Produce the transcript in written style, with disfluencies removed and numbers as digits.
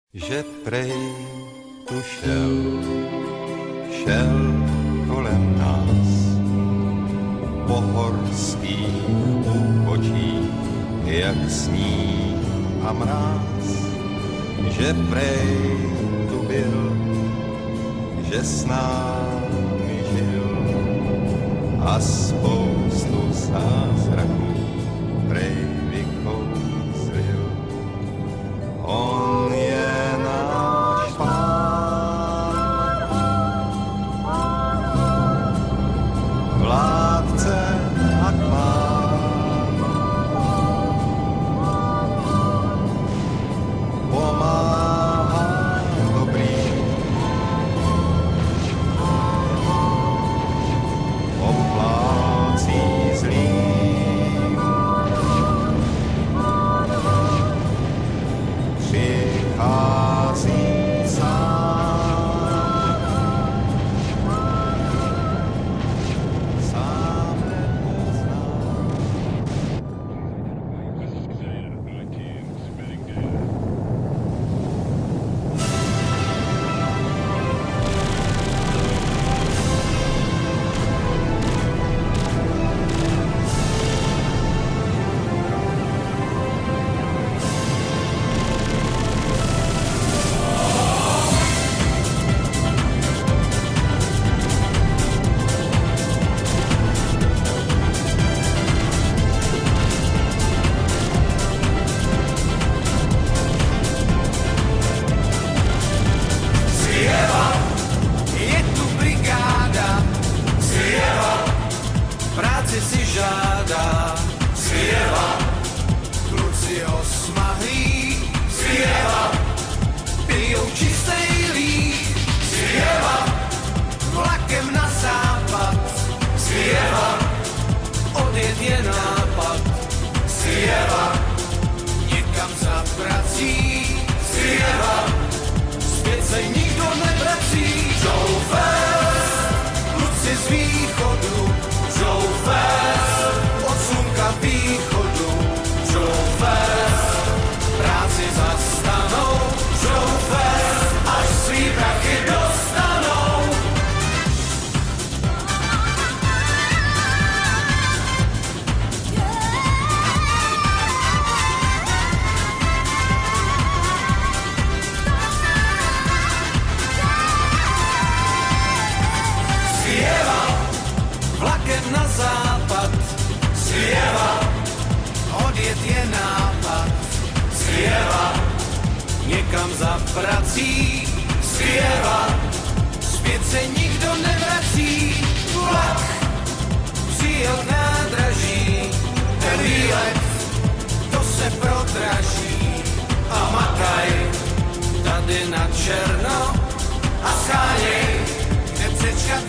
Že prej tu šel kolem nás pohorský úbočí, jak sníh a mráz. Že prej tu byl, že s námi žil a spoustu zázraků prej vykouslil. On je náš pán, vládce a kmán, pomáhá dobrým, oplácí zlým. Přichází sám nepozná. Je tu brigáda, práci si žádá, kluci osmahlí, pijou čistej líh, vlakem na západ, odjet je nápad, někam za prací, zpět se nikdo nevrací. Joe Fest, kluci z východu, Joe Fest, od slunka východu, Joe Fest, práci zastanou, Joe Fest, až svý prachy dostanou. Vlakem na západ, odjet je nápad, někam za prací, zpět se nikdo nevrací. Vlak přijel k nádraží, ten výlet, to se prodraží. A makaj, tady na černo a scháněj, kde přečkat